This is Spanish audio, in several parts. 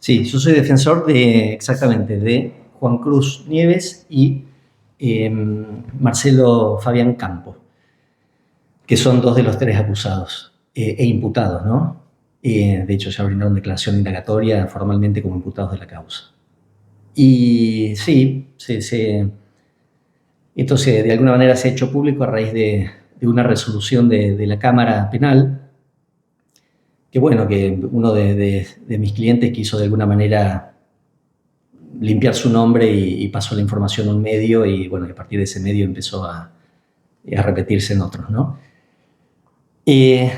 Sí, yo soy defensor exactamente, de Juan Cruz Nieves y Marcelo Fabián Campo, que son dos de los tres acusados e imputados, ¿no? De hecho, ya brindaron declaración indagatoria formalmente como imputados de la causa. Y sí, esto de alguna manera se ha hecho público a raíz de una resolución de la Cámara Penal, que bueno, que uno de mis clientes quiso de alguna manera limpiar su nombre y pasó la información a un medio, y bueno, a partir de ese medio empezó a repetirse en otros, ¿no? Te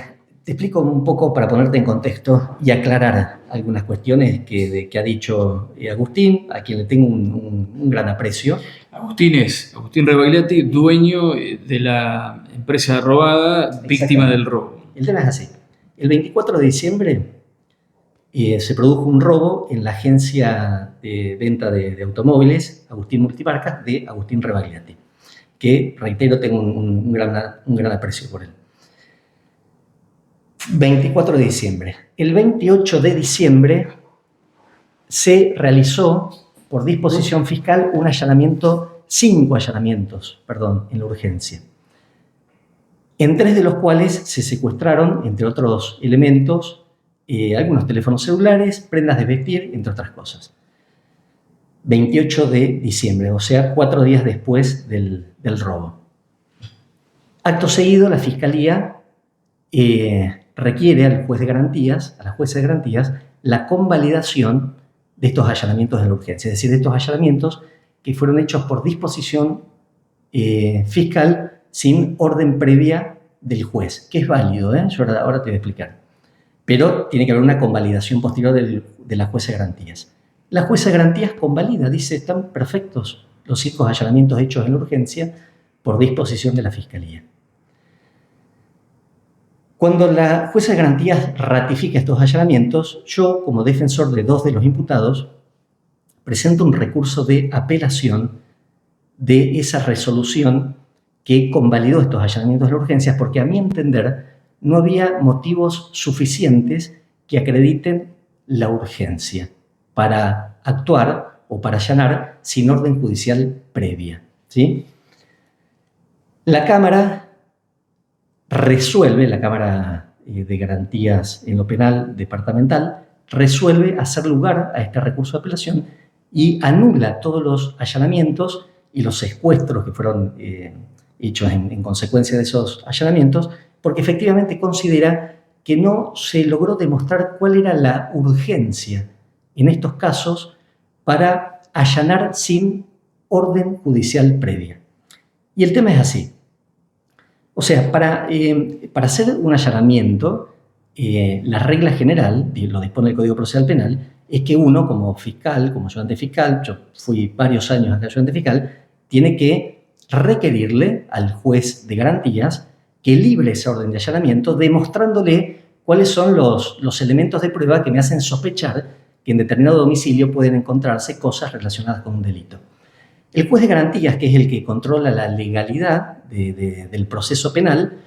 explico un poco para ponerte en contexto y aclarar algunas cuestiones que ha dicho Agustín, a quien le tengo un gran aprecio. Agustín Rebagliati, dueño de la empresa robada, víctima del robo. El tema es así. El 24 de diciembre se produjo un robo en la agencia de venta de automóviles, Agustín Multimarcas, de Agustín Rebagliati, que, reitero, tengo un gran aprecio por él. 24 de diciembre. El 28 de diciembre se realizó, por disposición fiscal, cinco allanamientos, en la urgencia, en 3 de los cuales se secuestraron, entre otros elementos, algunos teléfonos celulares, prendas de vestir, entre otras cosas. 28 de diciembre, o sea, 4 días después del robo. Acto seguido, la Fiscalía requiere a la jueza de garantías, la convalidación de estos allanamientos de la urgencia, es decir, de estos allanamientos que fueron hechos por disposición fiscal sin orden previa del juez, que es válido, yo ahora te voy a explicar. Pero tiene que haber una convalidación posterior de la jueza de garantías. La jueza de garantías convalida, dice, están perfectos los 5 allanamientos hechos en la urgencia por disposición de la Fiscalía. Cuando la jueza de garantías ratifica estos allanamientos, yo, como defensor de 2 de los imputados, presento un recurso de apelación de esa resolución que convalidó estos allanamientos de la urgencia, porque a mi entender no había motivos suficientes que acrediten la urgencia para actuar o para allanar sin orden judicial previa, ¿sí? La Cámara de Garantías en lo Penal Departamental resuelve hacer lugar a este recurso de apelación y anula todos los allanamientos y los secuestros que fueron hechos en consecuencia de esos allanamientos, porque efectivamente considera que no se logró demostrar cuál era la urgencia en estos casos para allanar sin orden judicial previa. Y el tema es así. O sea, para hacer un allanamiento, la regla general, lo dispone el Código Procesal Penal, es que uno, como fiscal, como ayudante fiscal, yo fui varios años ayudante fiscal, tiene que requerirle al juez de garantías que libre esa orden de allanamiento, demostrándole cuáles son los elementos de prueba que me hacen sospechar que en determinado domicilio pueden encontrarse cosas relacionadas con un delito. El juez de garantías, que es el que controla la legalidad del proceso penal,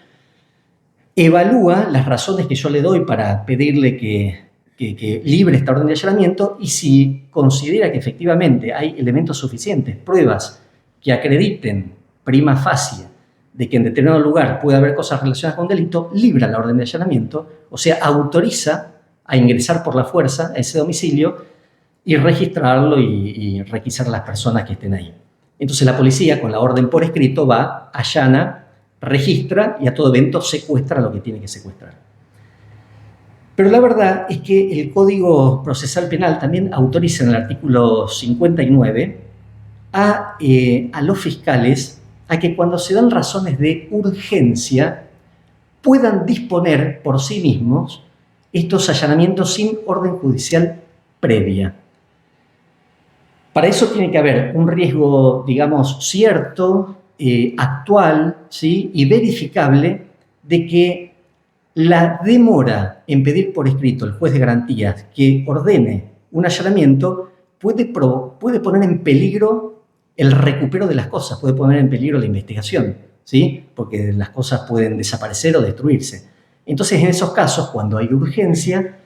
evalúa las razones que yo le doy para pedirle que libre esta orden de allanamiento, y si considera que efectivamente hay elementos suficientes, pruebas que acrediten prima facie de que en determinado lugar puede haber cosas relacionadas con delito, libra la orden de allanamiento, o sea, autoriza a ingresar por la fuerza a ese domicilio y registrarlo y requisar a las personas que estén ahí. Entonces la policía, con la orden por escrito, va, allana, registra y a todo evento secuestra lo que tiene que secuestrar. Pero la verdad es que el Código Procesal Penal también autoriza en el artículo 59 a los fiscales a que, cuando se dan razones de urgencia, puedan disponer por sí mismos estos allanamientos sin orden judicial previa. Para eso tiene que haber un riesgo, digamos, cierto, actual, ¿sí?, y verificable, de que la demora en pedir por escrito el juez de garantías que ordene un allanamiento puede poner en peligro el recupero de las cosas, puede poner en peligro la investigación, ¿sí?, porque las cosas pueden desaparecer o destruirse. Entonces, en esos casos, cuando hay urgencia,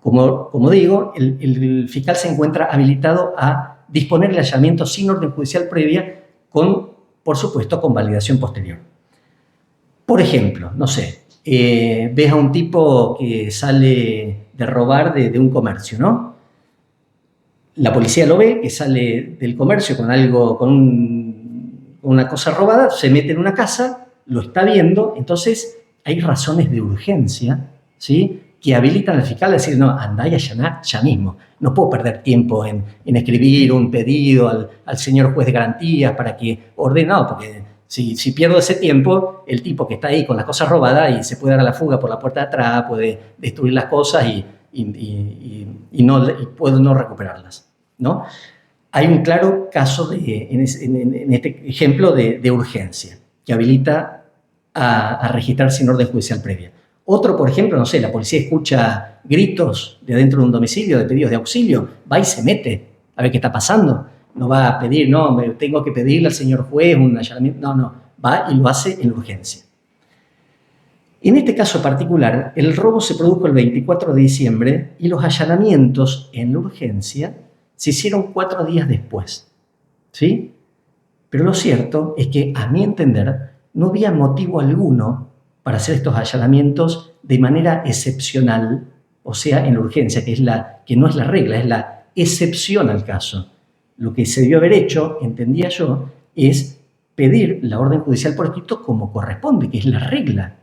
Como digo, el fiscal se encuentra habilitado a disponer el allanamiento sin orden judicial previa por supuesto, con validación posterior. Por ejemplo, no sé, ves a un tipo que sale de robar de un comercio, ¿no? La policía lo ve, que sale del comercio con algo, con una cosa robada, se mete en una casa, lo está viendo, entonces hay razones de urgencia, ¿sí?, que habilitan al fiscal a decir, no, andá y allaná ya mismo. No puedo perder tiempo en escribir un pedido al señor juez de garantías para que ordene, no, porque si pierdo ese tiempo, el tipo que está ahí con las cosas robadas y se puede dar a la fuga por la puerta de atrás, puede destruir las cosas y puedo no recuperarlas, ¿no? Hay un claro caso en este ejemplo de urgencia que habilita a registrar sin orden judicial previa. Otro, por ejemplo, no sé, la policía escucha gritos de adentro de un domicilio, de pedidos de auxilio, va y se mete a ver qué está pasando. No va a pedir, no, tengo que pedirle al señor juez un allanamiento. No, va y lo hace en urgencia. En este caso particular, el robo se produjo el 24 de diciembre y los allanamientos en la urgencia se hicieron 4 días después, ¿sí? Pero lo cierto es que, a mi entender, no había motivo alguno para hacer estos allanamientos de manera excepcional, o sea, en la urgencia, que no es la regla, es la excepción al caso. Lo que se debió haber hecho, entendía yo, es pedir la orden judicial por escrito como corresponde, que es la regla.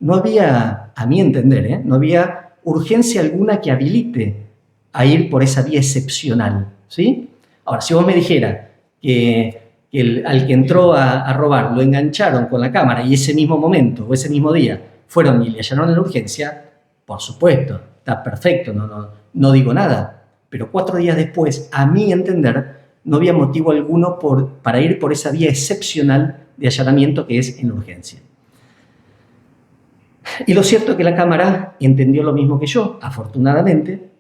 No había, a mi entender, no había urgencia alguna que habilite a ir por esa vía excepcional, ¿sí? Ahora, si vos me dijeras que al que entró a robar lo engancharon con la cámara y ese mismo momento o ese mismo día fueron y le allanaron la urgencia, por supuesto, está perfecto, no digo nada. Pero 4 días después, a mi entender, no había motivo alguno para ir por esa vía excepcional de allanamiento que es en urgencia. Y lo cierto es que la Cámara entendió lo mismo que yo, afortunadamente,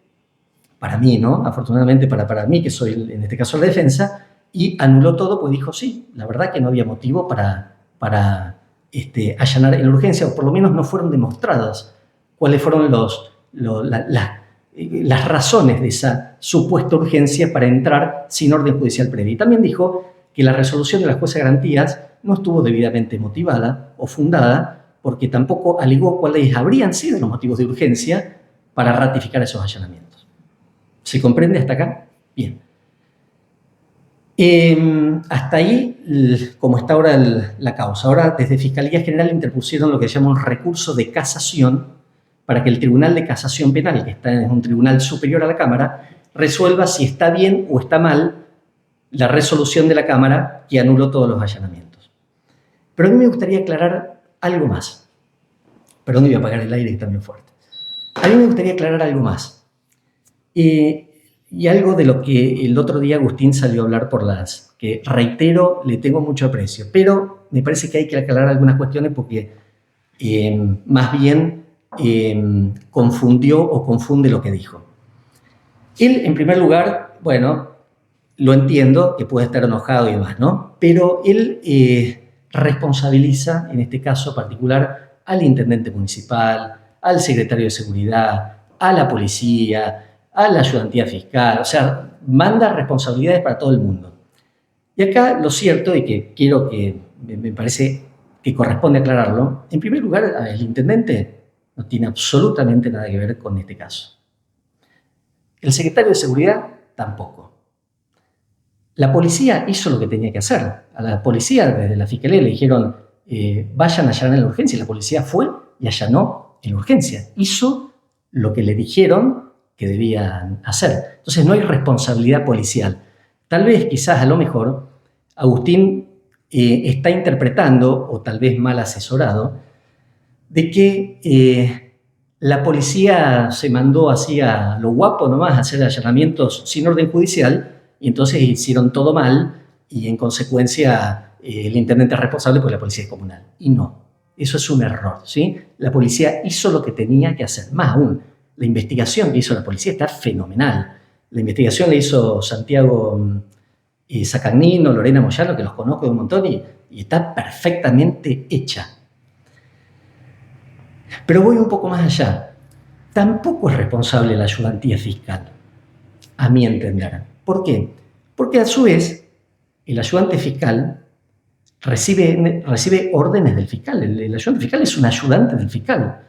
para mí, ¿no? Afortunadamente para mí, que soy en este caso la defensa, y anuló todo, pues dijo, sí, la verdad que no había motivo para allanar en la urgencia, o por lo menos no fueron demostradas cuáles fueron las razones de esa supuesta urgencia para entrar sin orden judicial previo. Y también dijo que la resolución de la jueza de garantías no estuvo debidamente motivada o fundada, porque tampoco alegó cuáles habrían sido los motivos de urgencia para ratificar esos allanamientos. ¿Se comprende hasta acá? Bien. Hasta ahí, como está ahora la causa. Ahora, desde Fiscalía General interpusieron lo que se llama un recurso de casación para que el Tribunal de Casación Penal, que es un tribunal superior a la Cámara, resuelva si está bien o está mal la resolución de la Cámara que anuló todos los allanamientos. Pero a mí me gustaría aclarar algo más. Perdón, voy a apagar el aire que está muy fuerte. A mí me gustaría aclarar algo más. Y algo de lo que el otro día Agustín salió a hablar que reitero, le tengo mucho aprecio, pero me parece que hay que aclarar algunas cuestiones porque más bien confundió o confunde lo que dijo. Él, en primer lugar, bueno, lo entiendo, que puede estar enojado y demás, ¿no? Pero él responsabiliza, en este caso particular, al intendente municipal, al secretario de seguridad, a la policía, a la ayudantía fiscal, o sea, manda responsabilidades para todo el mundo. Y acá lo cierto, y que quiero que me parece que corresponde aclararlo, en primer lugar, el intendente no tiene absolutamente nada que ver con este caso. El secretario de seguridad tampoco. La policía hizo lo que tenía que hacer. A la policía, desde la fiscalía, le dijeron, vayan a allanar en la urgencia, y la policía fue y allanó en la urgencia. Hizo lo que le dijeron que debían hacer. Entonces no hay responsabilidad policial. Tal vez, quizás, a lo mejor, Agustín está interpretando, o tal vez mal asesorado, de que la policía se mandó así a lo guapo nomás a hacer allanamientos sin orden judicial y entonces hicieron todo mal y en consecuencia el intendente es responsable porque la policía es comunal. Y no, eso es un error, ¿sí? La policía hizo lo que tenía que hacer. Más aún, la investigación que hizo la policía está fenomenal. La investigación la hizo Santiago Sacagnino, Lorena Moyano, que los conozco de un montón y está perfectamente hecha. Pero voy un poco más allá. tampoco es responsable la ayudantía fiscal, a mi entender. ¿Por qué? Porque a su vez el ayudante fiscal recibe órdenes del fiscal. El ayudante fiscal es un ayudante del fiscal.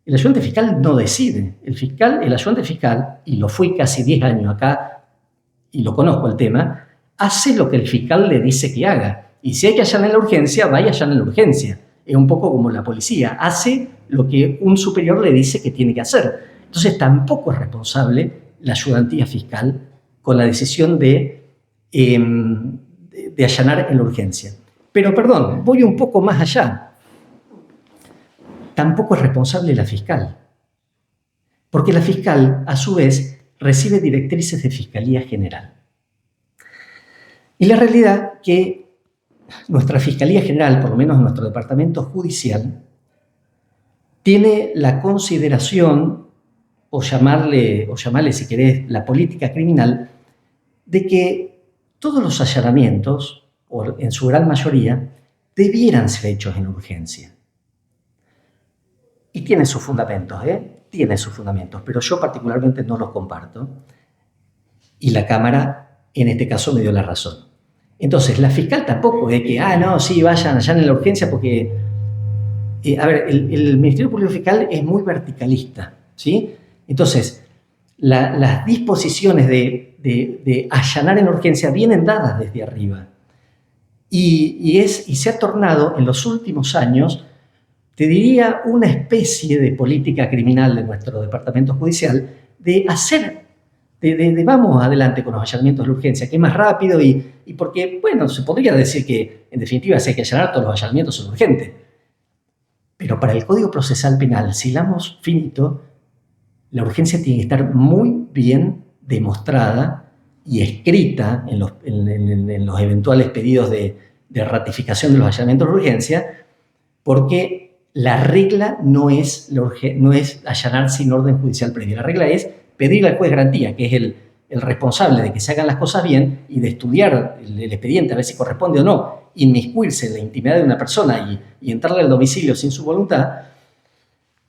El ayudante fiscal no decide. El ayudante fiscal, y lo fui casi 10 años acá, y lo conozco el tema, hace lo que el fiscal le dice que haga. Y si hay que allanar la urgencia, vaya a allanar la urgencia. Es un poco como la policía. Hace lo que un superior le dice que tiene que hacer. Entonces tampoco es responsable la ayudantía fiscal con la decisión de allanar en la urgencia. Pero perdón, voy un poco más allá. Tampoco es responsable la fiscal. Porque la fiscal, a su vez, recibe directrices de Fiscalía General. Y la realidad que nuestra Fiscalía General, por lo menos nuestro departamento judicial, tiene la consideración, o llamarle si querés, la política criminal, de que todos los allanamientos, o en su gran mayoría, debieran ser hechos en urgencia. Y tiene sus fundamentos, tiene sus fundamentos, pero yo particularmente no los comparto. Y la Cámara, en este caso, me dio la razón. Entonces, la fiscal tampoco es que, no, sí, vayan allá en la urgencia porque... el Ministerio Público Fiscal es muy verticalista, ¿sí? Entonces, las disposiciones de allanar en urgencia vienen dadas desde arriba. Y se ha tornado, en los últimos años, te diría, una especie de política criminal de nuestro departamento judicial de hacer, vamos adelante con los allanamientos de la urgencia, que es más rápido y porque, bueno, se podría decir que, en definitiva, si hay que allanar, todos los allanamientos son urgentes. Pero para el Código Procesal Penal, si hilamos finito, la urgencia tiene que estar muy bien demostrada y escrita en los eventuales pedidos de ratificación de los allanamientos de urgencia, porque la regla no es allanar sin orden judicial previa. La regla es pedirle al juez de garantía, que es el responsable de que se hagan las cosas bien y de estudiar el expediente a ver si corresponde o no, inmiscuirse en la intimidad de una persona y entrarle al domicilio sin su voluntad,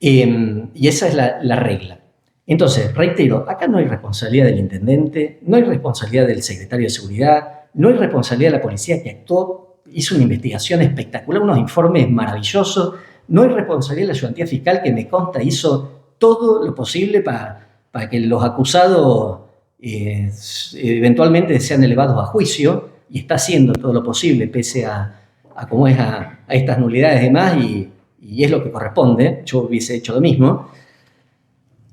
y esa es la regla. Entonces, reitero, acá no hay responsabilidad del intendente, no hay responsabilidad del secretario de Seguridad, no hay responsabilidad de la policía que actuó, hizo una investigación espectacular, unos informes maravillosos, no hay responsabilidad de la ayudantía fiscal que me consta hizo todo lo posible para que los acusados eventualmente sean elevados a juicio y está haciendo todo lo posible pese a estas nulidades y demás y es lo que corresponde. Yo hubiese hecho lo mismo.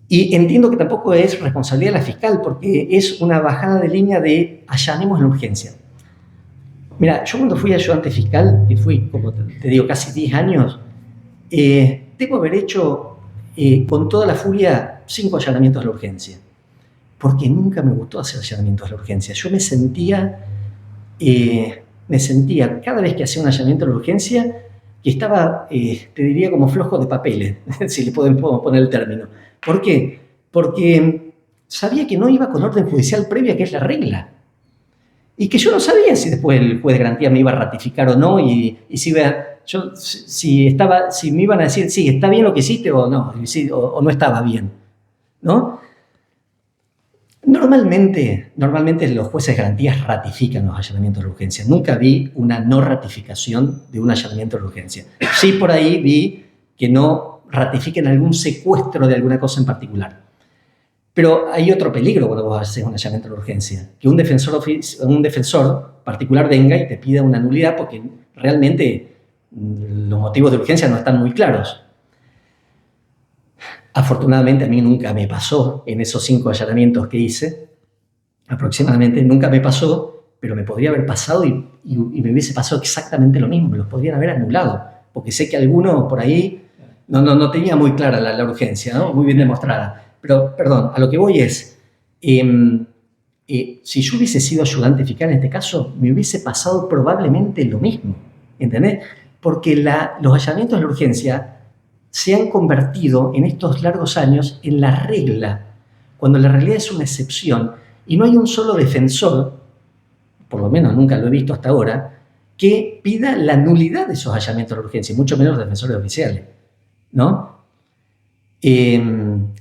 Y entiendo que tampoco es responsabilidad de la fiscal porque es una bajada de línea de allanemos en urgencia. Mira, yo cuando fui ayudante fiscal, que fui, como te digo, casi 10 años, debo haber hecho con toda la furia 5 allanamientos de la urgencia. Porque nunca me gustó hacer allanamientos de la urgencia. Yo me sentía cada vez que hacía un allanamiento de la urgencia que estaba, te diría, como flojo de papeles, si le podemos poner el término. ¿Por qué? Porque sabía que no iba con orden judicial previa, que es la regla. Y que yo no sabía si después el juez de garantía me iba a ratificar o no, y si me iban a decir, sí, está bien lo que hiciste o no, o no estaba bien, ¿no? Normalmente los jueces de garantías ratifican los allanamientos de urgencia. Nunca vi una no ratificación de un allanamiento de urgencia. Sí, por ahí vi que no ratifiquen algún secuestro de alguna cosa en particular. Pero hay otro peligro cuando vos haces un allanamiento de urgencia, que un defensor particular venga y te pida una nulidad porque realmente los motivos de urgencia no están muy claros. Afortunadamente a mí nunca me pasó en esos 5 allanamientos que hice, aproximadamente nunca me pasó, pero me podría haber pasado y me hubiese pasado exactamente lo mismo, me los podrían haber anulado, porque sé que alguno por ahí no tenía muy clara la urgencia, ¿no? Muy bien demostrada. Pero, perdón, a lo que voy es, si yo hubiese sido ayudante fiscal en este caso, me hubiese pasado probablemente lo mismo, ¿entendés? Porque los allanamientos de la urgencia se han convertido en estos largos años en la regla, cuando la realidad es una excepción y no hay un solo defensor, por lo menos nunca lo he visto hasta ahora, que pida la nulidad de esos allanamientos de urgencia, y mucho menos los defensores oficiales, ¿no?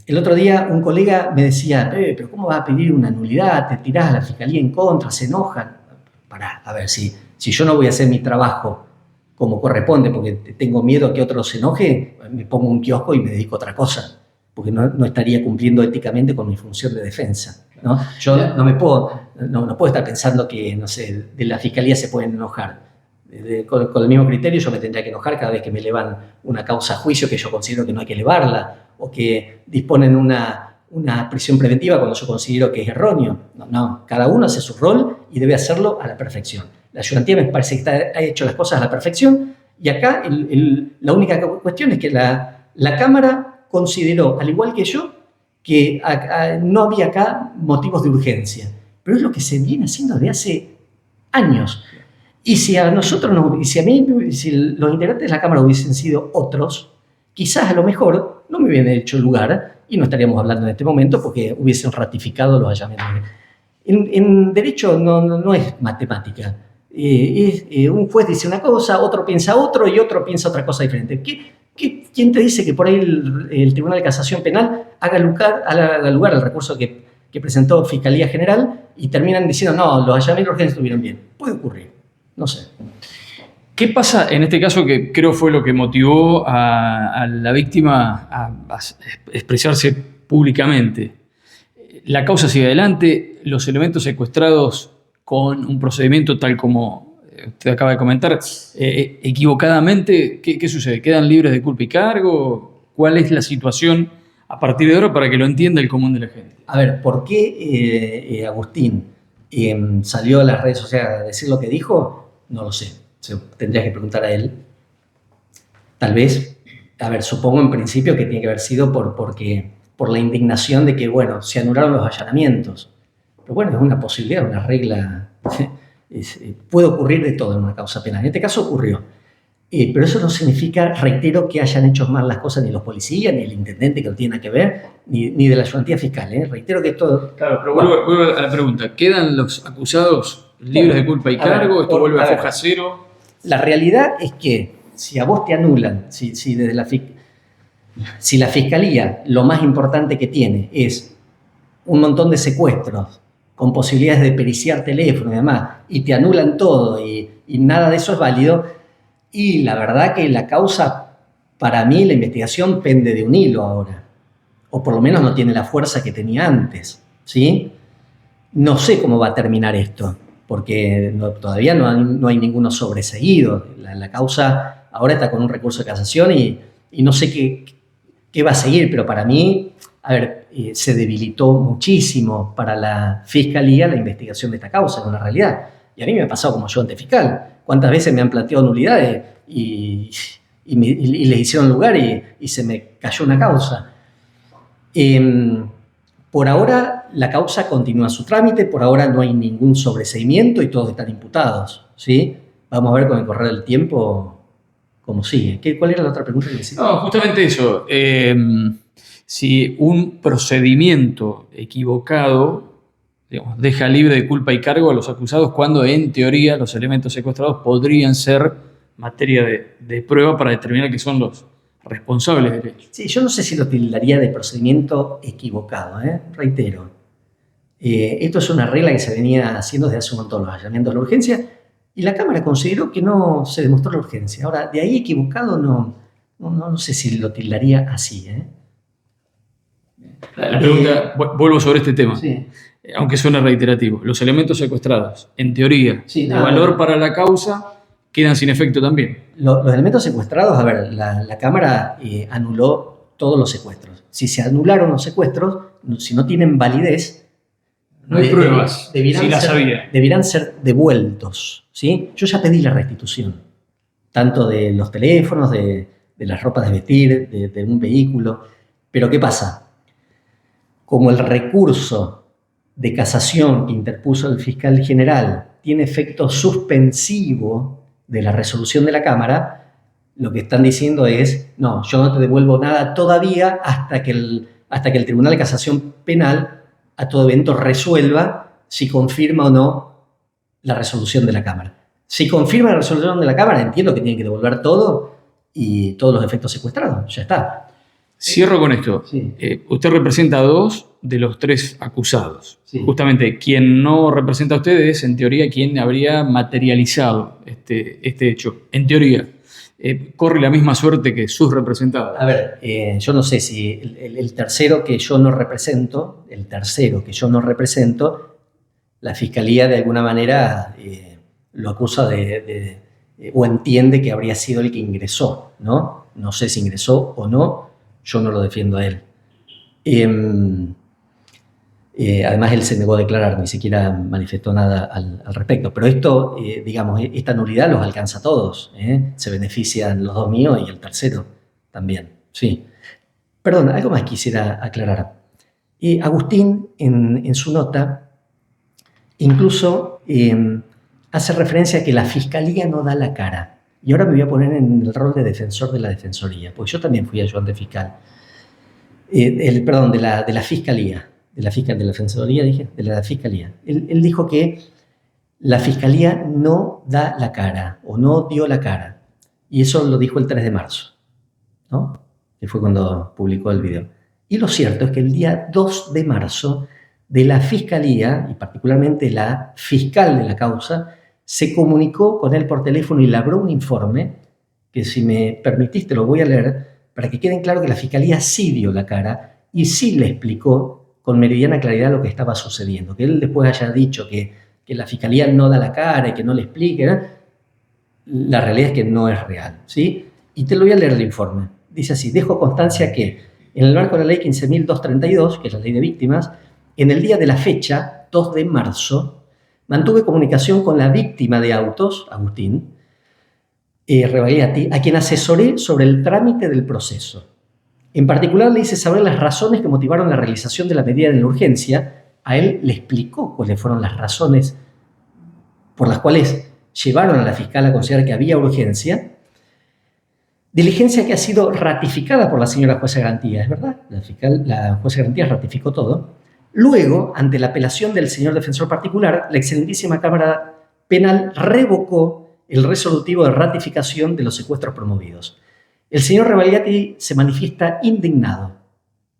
el otro día un colega me decía, pero ¿cómo vas a pedir una nulidad? Te tirás a la fiscalía en contra, se enojan. Pará, a ver, si yo no voy a hacer mi trabajo como corresponde porque tengo miedo a que otro se enoje, me pongo un kiosco y me dedico a otra cosa, porque no estaría cumpliendo éticamente con mi función de defensa, ¿no? Yo no puedo estar pensando que, no sé, de la fiscalía se pueden enojar. Con el mismo criterio yo me tendría que enojar cada vez que me elevan una causa a juicio que yo considero que no hay que elevarla, o que disponen una prisión preventiva cuando yo considero que es erróneo. No, cada uno hace su rol y debe hacerlo a la perfección. La ayudantía me parece que ha hecho las cosas a la perfección, y acá la única cuestión es que la Cámara consideró, al igual que yo, que no había acá motivos de urgencia. Pero es lo que se viene haciendo desde hace años. Y si a nosotros, si los integrantes de la Cámara hubiesen sido otros, quizás a lo mejor no me hubieran hecho lugar y no estaríamos hablando en este momento porque hubiesen ratificado los hallamientos. En derecho no es matemática. Un juez dice una cosa, otro piensa otro y otro piensa otra cosa diferente. ¿Quién te dice que por ahí el Tribunal de Casación Penal haga lugar al recurso que presentó Fiscalía General y terminan diciendo no, los hallamientos urgentes estuvieron bien? Puede ocurrir, no sé. ¿Qué pasa en este caso que creo fue lo que motivó a la víctima a expresarse públicamente? La causa sigue adelante, los elementos secuestrados con un procedimiento tal como usted acaba de comentar, equivocadamente, ¿qué sucede? ¿Quedan libres de culpa y cargo? ¿Cuál es la situación a partir de ahora para que lo entienda el común de la gente? A ver, ¿por qué Agustín salió a las redes sociales a decir lo que dijo? No lo sé. Tendrías que preguntar a él. Tal vez, a ver, supongo en principio que tiene que haber sido por la indignación de que, bueno, se anularon los allanamientos. Pero bueno, es una posibilidad, una regla. Puede ocurrir de todo en una causa penal. En este caso ocurrió. Pero eso no significa, reitero, que hayan hecho mal las cosas ni los policías, ni el intendente que no tiene nada que ver, ni de la ayudantía fiscal. Reitero que esto... Claro, pero vuelvo a la pregunta. ¿Quedan los acusados libres de culpa y cargo? ¿Esto vuelve a foja cero? La realidad es que si a vos te anulan, si la fiscalía lo más importante que tiene es un montón de secuestros con posibilidades de periciar teléfono y demás, y te anulan todo y nada de eso es válido, y la verdad que la causa, para mí, la investigación pende de un hilo ahora, o por lo menos no tiene la fuerza que tenía antes, ¿sí? No sé cómo va a terminar esto, porque todavía no hay ninguno sobreseído. La causa ahora está con un recurso de casación y no sé qué va a seguir, pero para mí, a ver, se debilitó muchísimo para la Fiscalía la investigación de esta causa, es una realidad. Y a mí me ha pasado como ayudante fiscal. ¿Cuántas veces me han planteado nulidades y les hicieron lugar y se me cayó una causa? Por ahora la causa continúa su trámite, por ahora no hay ningún sobreseimiento y todos están imputados, ¿sí? Vamos a ver con el correr del tiempo cómo sigue. ¿Cuál era la otra pregunta que decía? No, justamente eso. Si un procedimiento equivocado, digamos, deja libre de culpa y cargo a los acusados cuando en teoría los elementos secuestrados podrían ser materia de prueba para determinar que son los responsables del hecho. Sí, yo no sé si lo tildaría de procedimiento equivocado, reitero. Esto es una regla que se venía haciendo desde hace un montón, los allanamientos de la urgencia, y la Cámara consideró que no se demostró la urgencia. Ahora, de ahí equivocado no sé si lo tildaría así. La pregunta, vuelvo sobre este tema, sí. Aunque suene reiterativo. Los elementos secuestrados, en teoría, sí, de valor para la causa, quedan sin efecto también. Los elementos secuestrados, a ver, la Cámara anuló todos los secuestros. Si se anularon los secuestros, si no tienen validez, no hay pruebas, deberán ser devueltos, ¿sí? Yo ya pedí la restitución, tanto de los teléfonos, de las ropas de vestir, de un vehículo. Pero ¿qué pasa? Como el recurso de casación que interpuso el fiscal general tiene efecto suspensivo de la resolución de la Cámara, lo que están diciendo es, no, yo no te devuelvo nada todavía hasta que el Tribunal de Casación Penal a todo evento resuelva si confirma o no la resolución de la Cámara. Si confirma la resolución de la Cámara, entiendo que tienen que devolver todo y todos los efectos secuestrados, ya está. Cierro con esto. Sí. Usted representa a 2 de los 3 acusados. Sí. Justamente, quien no representa a ustedes, en teoría, quien habría materializado este hecho. En teoría, corre la misma suerte que sus representados. A ver, yo no sé si el tercero que yo no represento, la Fiscalía de alguna manera lo acusa o entiende que habría sido el que ingresó, ¿no? No sé si ingresó o no, yo no lo defiendo a él. Además, él se negó a declarar, ni siquiera manifestó nada al respecto. Pero esto, digamos, esta nulidad los alcanza a todos. Se benefician los 2 míos y el tercero también. Sí. Perdón, algo más quisiera aclarar. Agustín, en su nota, incluso hace referencia a que la Fiscalía no da la cara. Y ahora me voy a poner en el rol de defensor de la Defensoría, porque yo también fui ayudante fiscal. Perdón, de la Fiscalía. De la Defensoría, dije, de la Fiscalía. Él dijo que la Fiscalía no da la cara o no dio la cara. Y eso lo dijo el 3 de marzo, ¿no? Que fue cuando publicó el video. Y lo cierto es que el día 2 de marzo de la Fiscalía, y particularmente la fiscal de la causa, se comunicó con él por teléfono y labró un informe que, si me permitiste, lo voy a leer para que quede claro que la Fiscalía sí dio la cara y sí le explicó con meridiana claridad lo que estaba sucediendo. Que él después haya dicho que la Fiscalía no da la cara y que no le explique, ¿no? La realidad es que no es real, ¿sí? Y te lo voy a leer el informe. Dice así: dejo constancia que, en el marco de la ley 15.232, que es la ley de víctimas, en el día de la fecha, 2 de marzo, mantuve comunicación con la víctima de autos, Agustín Rebagliati, a quien asesoré sobre el trámite del proceso. En particular, le hice saber las razones que motivaron la realización de la medida de la urgencia. A él le explicó cuáles fueron las razones por las cuales llevaron a la fiscal a considerar que había urgencia. Diligencia que ha sido ratificada por la señora jueza de garantía, ¿es verdad? La jueza de garantía ratificó todo. Luego, ante la apelación del señor defensor particular, la excelentísima Cámara Penal revocó el resolutivo de ratificación de los secuestros promovidos. El señor Rebagliati se manifiesta indignado,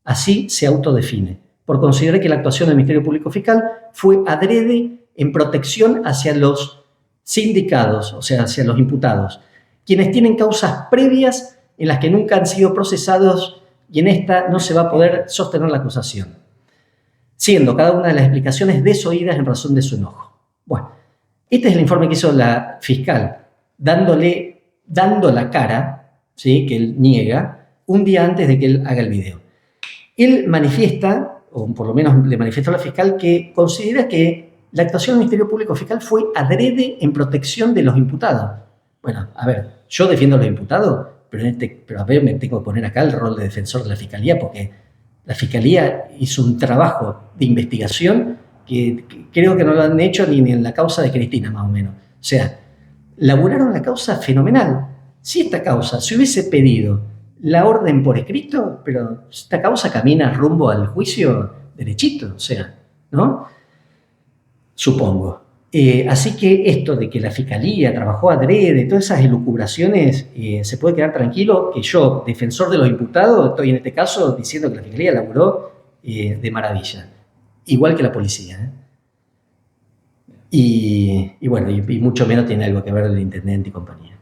así se autodefine, por considerar que la actuación del Ministerio Público Fiscal fue adrede en protección hacia los sindicados, o sea, hacia los imputados, quienes tienen causas previas en las que nunca han sido procesados y en esta no se va a poder sostener la acusación, siendo cada una de las explicaciones desoídas en razón de su enojo. Bueno, este es el informe que hizo la fiscal, dando la cara, ¿sí?, que él niega, un día antes de que él haga el video. Él manifiesta, o por lo menos le manifestó a la fiscal, que considera que la actuación del Ministerio Público Fiscal fue adrede en protección de los imputados. Bueno, a ver, yo defiendo a los imputados, pero a ver, me tengo que poner acá el rol de defensor de la Fiscalía, porque la Fiscalía hizo un trabajo de investigación que creo que no lo han hecho ni en la causa de Cristina, más o menos. O sea, laburaron la causa fenomenal. Si esta causa se hubiese pedido la orden por escrito, pero esta causa camina rumbo al juicio derechito, o sea, ¿no? Supongo. Así que esto de que la Fiscalía trabajó adrede, todas esas elucubraciones, se puede quedar tranquilo que yo, defensor de los imputados, estoy en este caso diciendo que la Fiscalía laburó de maravilla, igual que la policía. Y bueno, y mucho menos tiene algo que ver el intendente y compañía.